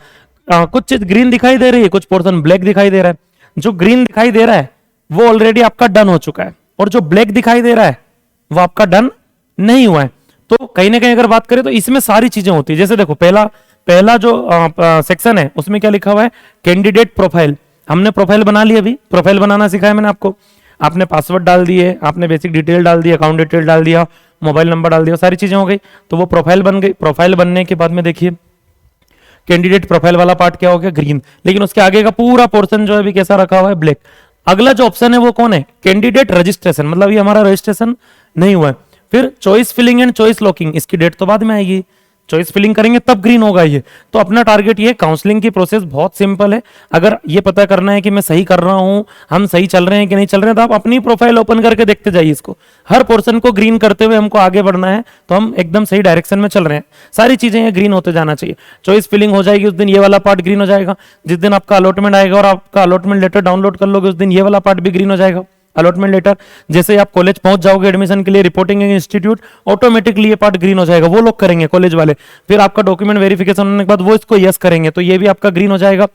[SPEAKER 1] कुछ चीज ग्रीन दिखाई दे रही है, कुछ पोर्शन ब्लैक दिखाई दे रहा है। जो ग्रीन दिखाई दे रहा है वो ऑलरेडी आपका डन हो चुका है, और जो ब्लैक दिखाई दे रहा है वो आपका डन नहीं हुआ है। तो कहीं ना कहीं अगर बात करें तो इसमें सारी चीजें होती है। जैसे देखो पहला जो सेक्शन है उसमें क्या लिखा हुआ है, कैंडिडेट प्रोफाइल। हमने प्रोफाइल बना ली, अभी प्रोफाइल बनाना सिखाया मैंने आपको। आपने पासवर्ड डाल दिए, आपने बेसिक डिटेल डाल दी, अकाउंट डिटेल डाल दिया, मोबाइल नंबर डाल दिया, सारी चीजें हो गई, तो वो प्रोफाइल बन गई। प्रोफाइल बनने के बाद में देखिए कैंडिडेट प्रोफाइल वाला पार्ट क्या हो गया, ग्रीन। लेकिन उसके आगे का पूरा पोर्शन जो है अभी कैसा रखा हुआ है, ब्लैक। अगला जो ऑप्शन है वो कौन है, कैंडिडेट रजिस्ट्रेशन। मतलब ये हमारा रजिस्ट्रेशन नहीं हुआ है। फिर choice filling and choice locking, इसकी डेट तो बाद में आएगी, चॉइस फिलिंग करेंगे तब ग्रीन होगा ये। तो अपना टारगेट ये, काउंसलिंग की प्रोसेस बहुत सिंपल है। अगर ये पता करना है कि मैं सही कर रहा हूं, हम सही चल रहे हैं कि नहीं चल रहे हैं, तो आप अपनी प्रोफाइल ओपन करके देखते जाइए। इसको हर पोर्शन को ग्रीन करते हुए हमको आगे बढ़ना है, तो हम एकदम सही डायरेक्शन में चल रहे हैं। सारी चीजें ये ग्रीन होते जाना चाहिए। चॉइस फिलिंग हो जाएगी उस दिन ये वाला पार्ट ग्रीन हो जाएगा। जिस दिन आपका अलॉटमेंट आएगा और आपका अलॉटमेंट लेटर डाउनलोड कर लोगे उस दिन ये वाला पार्ट भी ग्रीन हो जाएगा, अलॉटमेंट लेटर। जैसे आप कॉलेज पहुंच जाओगे एडमिशन के लिए, रिपोर्टिंग इंस्टीट्यूट, ऑटोमेटिकली ये पार्ट ग्रीन हो जाएगा। वो लोग करेंगे कॉलेज वाले। फिर आपका डॉक्यूमेंट वेरिफिकेशन होने के बाद वो इसको यस करेंगे, तो ये भी आपका ग्रीन हो जाएगा।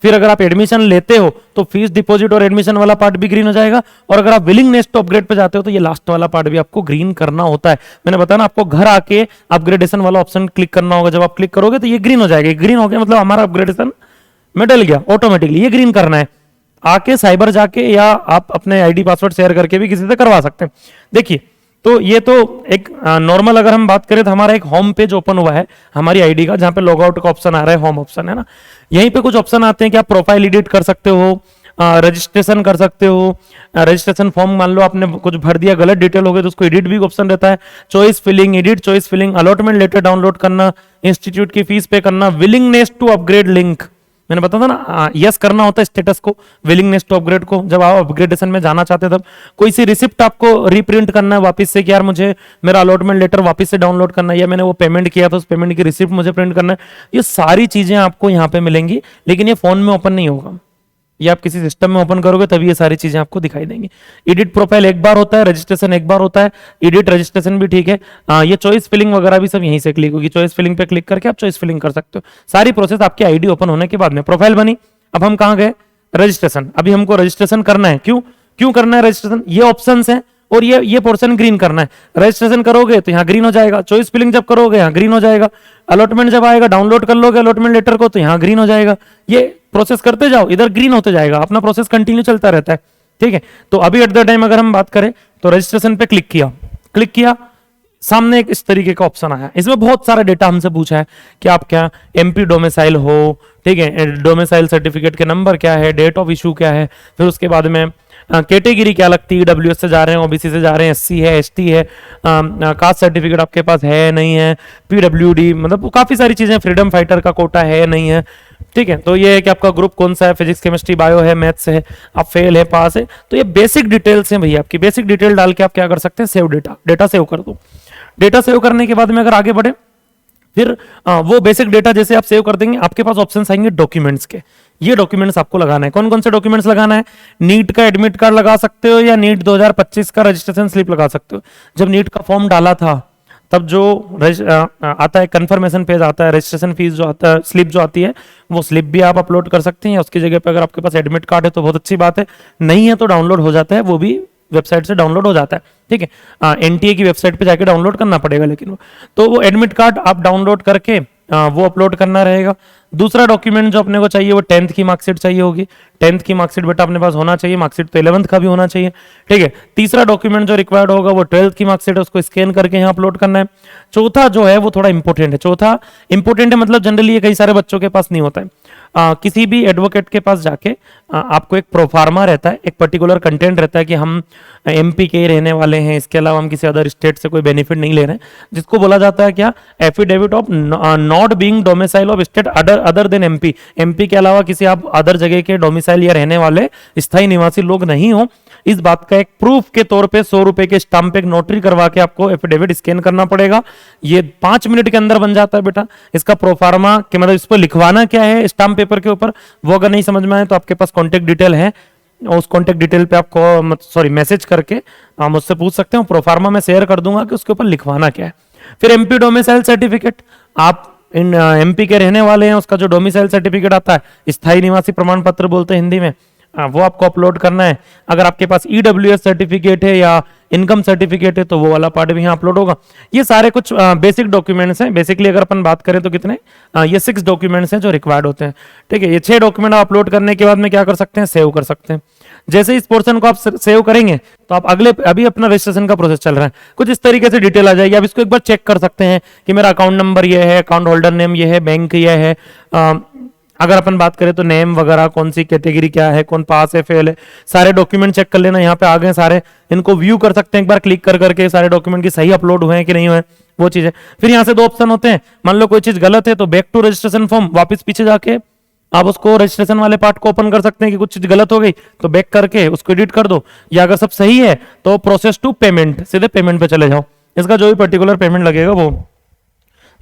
[SPEAKER 1] फिर अगर आप एडमिशन लेते हो तो फीस डिपॉजिट और एडमिशन वाला पार्ट भी ग्रीन हो जाएगा। और अगर आप विलिंगनेस टू अपग्रेड पे जाते हो तो ये लास्ट वाला पार्ट भी आपको ग्रीन करना होता है। मैंने बताया ना, आपको घर आके अपग्रेडेशन वाला ऑप्शन क्लिक करना होगा। जब आप क्लिक करोगे तो ये ग्रीन हो जाएगा। ग्रीन हो गया मतलब हमारा अपग्रेडेशन में डल गया ऑटोमेटिकली। ये ग्रीन करना है, आके साइबर जाके या आप अपने आईडी पासवर्ड शेयर करके भी किसी से करवा सकते हैं। देखिए, तो ये तो एक नॉर्मल अगर हम बात करें तो हमारा एक होम पेज ओपन हुआ है हमारी आईडी का, जहां पे लॉग आउट का ऑप्शन आ रहा है, होम ऑप्शन है ना। यहीं पे कुछ ऑप्शन आते हैं कि आप प्रोफाइल एडिट कर सकते हो, रजिस्ट्रेशन कर सकते हो। रजिस्ट्रेशन फॉर्म मान लो आपने कुछ भर दिया, गलत डिटेल हो गई तो उसको एडिट भी ऑप्शन रहता है। Choice filling, edit choice filling, allotment letter download करना, इंस्टीट्यूट की फीस पे करना, विलिंगनेस टू अपग्रेड लिंक। मैंने बताया था ना, यस करना होता है स्टेटस को, विलिंगनेस टू अपग्रेड को। जब आप अपग्रेडेशन में जाना चाहते हैं तब कोई सी रिसिप्ट आपको रीप्रिंट करना है वापस से कि यार मुझे मेरा अलॉटमेंट लेटर वापस से डाउनलोड करना है, या मैंने वो पेमेंट किया था उस पेमेंट की रिसिप्ट मुझे प्रिंट करना है। ये सारी चीजें आपको यहाँ पे मिलेंगी, लेकिन ये फोन में ओपन नहीं होगा। ये आप किसी सिस्टम में ओपन करोगे तभी ये सारी चीजें आपको दिखाई देंगी। एडिट प्रोफाइल एक बार होता है, रजिस्ट्रेशन एक बार होता है, एडिट रजिस्ट्रेशन भी ठीक है। ये चॉइस फिलिंग वगैरह भी सब यहीं से क्लिक होगी, चॉइस फिलिंग पे क्लिक करके आप चॉइस फिलिंग कर सकते हो। सारी प्रोसेस आपकी आईडी ओपन होने के बाद में। प्रोफाइल बनी, अब हम कहाँ गए, रजिस्ट्रेशन। अभी हमको रजिस्ट्रेशन करना है, क्यों करना है रजिस्ट्रेशन, ये ऑप्शंस हैं और ये पोर्शन ग्रीन करना है। रजिस्ट्रेशन करोगे तो यहाँ ग्रीन हो जाएगा, चॉइस फिलिंग जब करोगे यहाँ ग्रीन हो जाएगा, अलॉटमेंट जब आएगा डाउनलोड कर लोगे अलॉटमेंट लेटर को तो यहाँ ग्रीन हो जाएगा। ये प्रोसेस करते जाओ, इधर ग्रीन होते जाएगा, अपना प्रोसेस कंटिन्यू चलता रहता है, ठीक है। तो अभी एट द टाइम अगर हम बात करें तो रजिस्ट्रेशन पे क्लिक किया, सामने एक इस तरीके का ऑप्शन आया। इसमें बहुत सारा डेटा हमसे पूछा है कि आप क्या एमपी डोमिसाइल हो, ठीक है, डोमिसाइल सर्टिफिकेट के नंबर क्या है, डेट ऑफ इशू क्या है, फिर उसके बाद में कैटेगरी क्या लगती है, डब्ल्यूएस से जा रहे हैं, ओबीसी से जा रहे हैं, एससी है, एसटी है, कास्ट सर्टिफिकेट आपके पास है नहीं है, पीडब्ल्यूडी, मतलब काफी सारी चीजें, फ्रीडम फाइटर का कोटा है नहीं है, ठीक है। तो ये है कि आपका ग्रुप कौन सा है, फिजिक्स केमिस्ट्री बायो है, मैथ्स है, आप फेल है पास है। तो ये बेसिक डिटेल्स हैं भैया, आपकी बेसिक डिटेल डाल के आप क्या कर सकते हैं, सेव डेटा सेव कर दो। डेटा सेव करने के बाद में अगर आगे बढ़े फिर वो बेसिक डेटा जैसे आप सेव कर देंगे आपके पास ऑप्शंस आएंगे डॉक्यूमेंट्स के। ये डॉक्यूमेंट्स आपको लगाना है, कौन कौन से डॉक्यूमेंट्स लगाना है, नीट का एडमिट कार्ड लगा सकते हो या नीट 2025 का रजिस्ट्रेशन स्लिप लगा सकते हो। जब नीट का फॉर्म डाला था तब जो आता है कंफर्मेशन पेज आता है, रजिस्ट्रेशन फीस जो आता है, स्लिप जो आती है, वो स्लिप भी आप अपलोड कर सकते हैं, या उसकी जगह पे अगर आपके पास एडमिट कार्ड है तो बहुत अच्छी बात है, नहीं है तो डाउनलोड हो जाता है, वो भी वेबसाइट से डाउनलोड हो जाता है, ठीक है। एनटीए की वेबसाइट पे जाके डाउनलोड करना पड़ेगा, लेकिन तो वो एडमिट कार्ड आप डाउनलोड करके वो अपलोड करना रहेगा। दूसरा डॉक्यूमेंट जो अपने को चाहिए वो 10th की मार्कशीट चाहिए होगी, 10th की मार्कशीट बेटा अपने पास होना चाहिए, मार्कशीट तो 11th का भी होना चाहिए, ठीक है। तीसरा डॉक्यूमेंट जो रिक्वायर्ड होगा वो 12th की मार्कशीट है, उसको स्कैन करके यहाँ अपलोड करना है। चौथा जो है वो थोड़ा इंपॉर्टेंट है, चौथा इंपॉर्टेंट है मतलब जनरली ये कई सारे बच्चों के पास नहीं होता है। किसी भी एडवोकेट के पास जाके आपको एक प्रोफार्मा रहता है, एक पर्टिकुलर कंटेंट रहता है कि हम एमपी के रहने वाले हैं, इसके अलावा हम किसी अदर स्टेट से कोई बेनिफिट नहीं ले रहे हैं, जिसको बोला जाता है क्या, affidavit of not being domicile of state other than MP. MP के अलावा किसी आप अदर जगह के डोमिसाइल या रहने वाले स्थायी निवासी लोग नहीं हो, इस बात का एक प्रूफ के तौर पे 100 रुपए के स्टाम्प पे एक नोटरी करवा के आपको एफिडेविट स्कैन करना पड़ेगा। ये 5 मिनट के अंदर बन जाता है बेटा। इसका प्रोफार्मा के मतलब इस पर लिखवाना क्या है स्टाम्प पेपर के ऊपर, वो अगर नहीं समझ में आए तो आपके पास कॉन्टेक्ट डिटेल है, उस कॉन्टेक्ट डिटेल पे आपको मैसेज करके मुझसे पूछ सकते हो, प्रोफार्मा मैं शेयर कर दूंगा कि उसके ऊपर लिखवाना क्या है। फिर एमपी डोमिसाइल सर्टिफिकेट, आप इन एमपी के रहने वाले हैं, उसका जो डोमिसाइल सर्टिफिकेट आता है, स्थायी निवासी प्रमाण पत्र बोलते हैं हिंदी में, वो आपको अपलोड करना है। अगर आपके पास ईडब्ल्यूएस सर्टिफिकेट है या इनकम सर्टिफिकेट है तो वो वाला पार्ट भी यहाँ अपलोड होगा। ये सारे कुछ बेसिक डॉक्यूमेंट्स हैं। बेसिकली अगर अपन बात करें तो कितने ये 6 डॉक्यूमेंट्स हैं जो रिक्वायर्ड होते हैं, ठीक है। ये 6 डॉक्यूमेंट आप अपलोड करने के बाद में क्या कर सकते हैं, सेव कर सकते हैं। जैसे इस पोर्शन को आप सेव करेंगे तो आप अभी अपना रजिस्ट्रेशन का प्रोसेस चल रहा है, कुछ इस तरीके से डिटेल आ जाएगी। आप इसको एक बार चेक कर सकते हैं कि मेरा अकाउंट नंबर ये है, अकाउंट होल्डर नेम ये है, बैंक ये है, अगर अपन बात करें तो नेम वगैरह, कौन सी कैटेगरी क्या है, कौन पास है फेल है, सारे डॉक्यूमेंट चेक कर लेना। यहाँ पे आ गए सारे, इनको व्यू कर सकते हैं एक बार क्लिक कर करके, सारे डॉक्यूमेंट की सही अपलोड हुए हैं कि नहीं हुए वो चीजें। फिर यहाँ से 2 ऑप्शन होते हैं, मान लो कोई चीज गलत है तो बैक टू रजिस्ट्रेशन फॉर्म, वापस पीछे जाके आप उसको रजिस्ट्रेशन वाले पार्ट को ओपन कर सकते हैं कि कुछ चीज गलत हो गई तो बैक करके उसको एडिट कर दो, या अगर सब सही है तो प्रोसेस टू पेमेंट, सीधे पेमेंट पे चले जाओ। इसका जो भी पर्टिकुलर पेमेंट लगेगा वो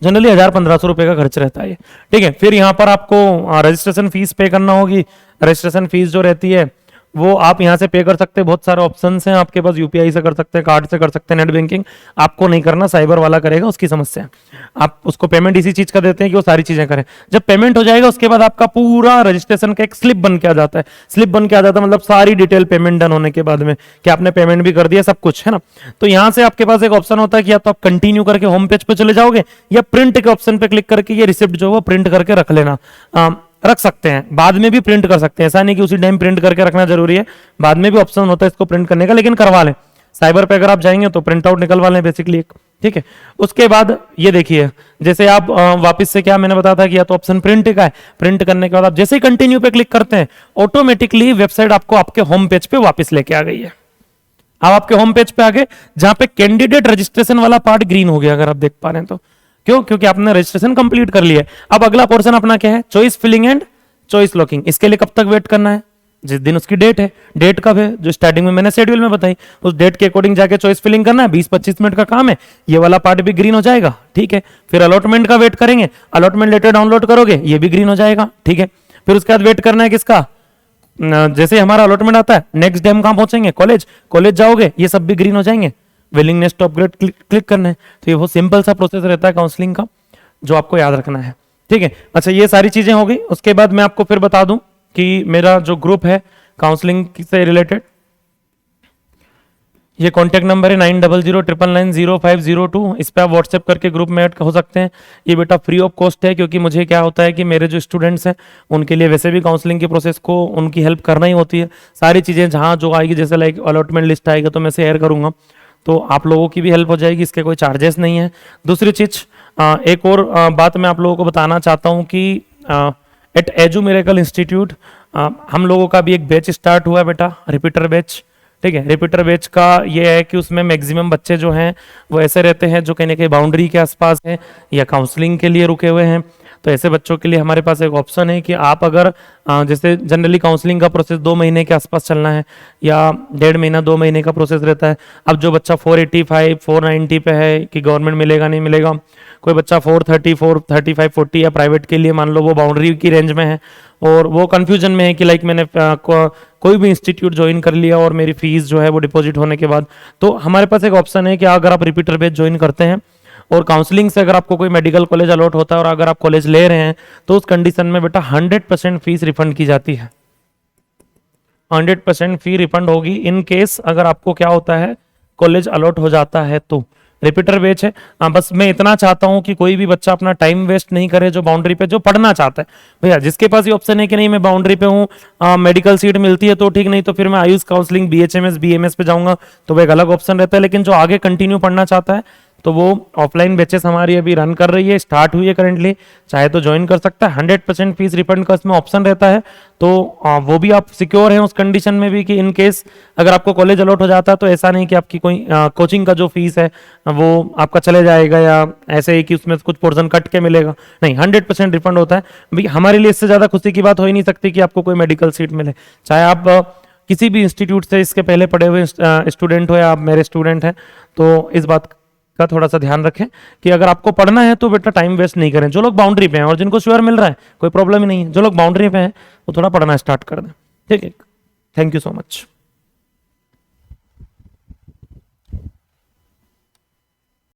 [SPEAKER 1] जनरली 1000-1500 रुपए का खर्च रहता है, ठीक है। फिर यहाँ पर आपको रजिस्ट्रेशन फीस पे करना होगी। रजिस्ट्रेशन फीस जो रहती है वो आप यहाँ से पे कर सकते हैं, बहुत सारे ऑप्शंस हैं आपके पास, यूपीआई से कर सकते हैं, कार्ड से कर सकते हैं, नेट बैंकिंग आपको नहीं करना, साइबर वाला करेगा, उसकी समस्या है। आप उसको पेमेंट इसी चीज का देते हैं कि वो सारी चीजें करें। जब पेमेंट हो जाएगा उसके बाद आपका पूरा रजिस्ट्रेशन का एक स्लिप बन के आ जाता है। स्लिप बन के आ जाता है मतलब सारी डिटेल पेमेंट डन होने के बाद में कि आपने पेमेंट भी कर दिया, सब कुछ है ना। तो यहाँ से आपके पास एक ऑप्शन होता है कि या तो आप कंटिन्यू करके होम पेज पे चले जाओगे, या प्रिंट के ऑप्शन पे क्लिक करके ये रिसिप्ट जो है प्रिंट करके रख लेना। रख सकते हैं, बाद में भी प्रिंट कर सकते हैं, ऐसा नहीं कि उसी टाइम प्रिंट करके रखना जरूरी है, बाद में भी ऑप्शन होता है इसको प्रिंट करने का, लेकिन करवा लें। साइबर पे अगर आप जाएंगे तो प्रिंट आउट निकलवा लें बेसिकली एक, ठीक है। उसके बाद ये देखिए, जैसे आप वापस से क्या मैंने बताया था कि या तो ऑप्शन प्रिंट का है, प्रिंट करने के बाद आप जैसे ही कंटिन्यू पे क्लिक करते हैं ऑटोमेटिकली वेबसाइट आपको आपके होम पेज पे वापस लेके आ गई है। अब आपके होम पेज पे आ गए जहां पे कैंडिडेट रजिस्ट्रेशन वाला पार्ट ग्रीन हो गया, अगर आप देख पा रहे हैं तो। क्यों? क्योंकि आपने रजिस्ट्रेशन कंप्लीट कर लिया है। अब अगला पोर्शन अपना क्या है, choice filling and choice locking. इसके लिए कब तक वेट करना है, जिस दिन उसकी डेट है। डेट कब है, जो स्टार्टिंग में मैंने शेड्यूल में बताई, उस डेट के अकॉर्डिंग जाके चॉइस फिलिंग करना है। 20-25 मिनट का काम है, ये वाला पार्ट भी ग्रीन हो जाएगा, ठीक है। फिर अलॉटमेंट का वेट करेंगे, अलॉटमेंट लेटर डाउनलोड करोगे, ये भी ग्रीन हो जाएगा, ठीक है। फिर उसके बाद वेट करना है किसका, जैसे ही हमारा अलॉटमेंट आता है नेक्स्ट डे हम कहाँ पहुंचेंगे, कॉलेज, कॉलेज जाओगे ये सब भी ग्रीन हो जाएंगे, विलिंगनेस टू अपग्रेड क्लिक करना है। तो ये बहुत सिंपल सा प्रोसेस रहता है काउंसलिंग का, जो आपको याद रखना है। ठीक है, अच्छा ये सारी चीजें हो गई। उसके बाद मैं आपको फिर बता दूं कि मेरा जो ग्रुप है काउंसलिंग से रिलेटेड, ये कॉन्टैक्ट नंबर है 9009990502, इस पे आप व्हाट्सएप करके ग्रुप में ऐड हो सकते हैं। ये बेटा फ्री ऑफ कॉस्ट है, क्योंकि मुझे क्या होता है कि मेरे जो स्टूडेंट्स हैं उनके लिए वैसे भी काउंसलिंग के प्रोसेस को उनकी हेल्प करना ही होती है। सारी चीज़ें जहाँ जो आएगी, जैसे लाइक अलॉटमेंट लिस्ट आएगा तो मैं शेयर करूँगा, तो आप लोगों की भी हेल्प हो जाएगी, इसके कोई चार्जेस नहीं है। दूसरी चीज़, एक और बात मैं आप लोगों को बताना चाहता हूँ कि एट एजू मिरेकल इंस्टीट्यूट हम लोगों का भी एक बैच स्टार्ट हुआ है बेटा, रिपीटर बैच। ठीक है, रिपीटर बैच का ये है कि उसमें मैक्सिमम बच्चे जो हैं वो ऐसे रहते हैं जो कहीं ना कहीं बाउंड्री के आसपास हैं या काउंसलिंग के लिए रुके हुए हैं। तो ऐसे बच्चों के लिए हमारे पास एक ऑप्शन है कि आप अगर जैसे जनरली काउंसलिंग का प्रोसेस 2 महीने के आसपास चलना है या 1.5 महीना 2 महीने का प्रोसेस रहता है। अब जो बच्चा 485 490 पे है कि गवर्नमेंट मिलेगा नहीं मिलेगा, कोई बच्चा 430 435 40 या प्राइवेट के लिए मान लो वो बाउंड्री की रेंज में है और वो कंफ्यूजन में है कि लाइक मैंने कोई भी इंस्टीट्यूट ज्वाइन कर लिया और मेरी फीस जो है वो डिपॉजिट होने के बाद, तो हमारे पास एक ऑप्शन है कि अगर आप रिपीटर बैच ज्वाइन करते हैं और काउंसलिंग से अगर आपको कोई मेडिकल कॉलेज अलॉट होता है और अगर आप कॉलेज ले रहे हैं तो उस कंडीशन में बेटा 100% फीस रिफंड की जाती है। 100% फी रिफंड होगी इन केस अगर आपको क्या होता है कॉलेज अलॉट हो जाता है तो। रिपीटर बैच है। बस मैं इतना चाहता हूं कि कोई भी बच्चा अपना टाइम वेस्ट नहीं करे जो बाउंड्री पे जो पढ़ना चाहता है। भैया जिसके पास ये ऑप्शन है कि नहीं मैं बाउंड्री पे हूँ, मेडिकल सीट मिलती है तो ठीक, नहीं तो फिर मैं आयुष काउंसलिंग BHMS BMS पे जाऊंगा, तो वो एक अलग ऑप्शन रहता है। लेकिन जो आगे कंटिन्यू पढ़ना चाहता है तो वो ऑफलाइन बैचेस हमारी अभी रन कर रही है, स्टार्ट हुई है करंटली, चाहे तो ज्वाइन कर सकता है। 100% फीस रिफंड का इसमें ऑप्शन रहता है, तो वो भी आप सिक्योर हैं उस कंडीशन में भी कि इन केस अगर आपको कॉलेज अलॉट हो जाता है तो ऐसा नहीं कि आपकी कोई कोचिंग का जो फीस है वो आपका चले जाएगा या ऐसे ही कि उसमें कुछ पोर्शन कट के मिलेगा, नहीं 100% रिफंड होता है। भाई हमारे लिए इससे ज़्यादा खुशी की बात हो ही नहीं सकती कि आपको कोई मेडिकल सीट मिले, चाहे आप किसी भी इंस्टीट्यूट से इसके पहले पढ़े हुए स्टूडेंट हो या आप मेरे स्टूडेंट हैं। तो इस बात का थोड़ा सा ध्यान रखें कि अगर आपको पढ़ना है तो बेटा टाइम वेस्ट नहीं करें। जो लोग बाउंड्री पे हैं और जिनको श्योर मिल रहा है कोई प्रॉब्लम ही नहीं है, जो लोग बाउंड्री पे हैं वो थोड़ा पढ़ना स्टार्ट कर दें। ठीक है, थैंक यू सो मच।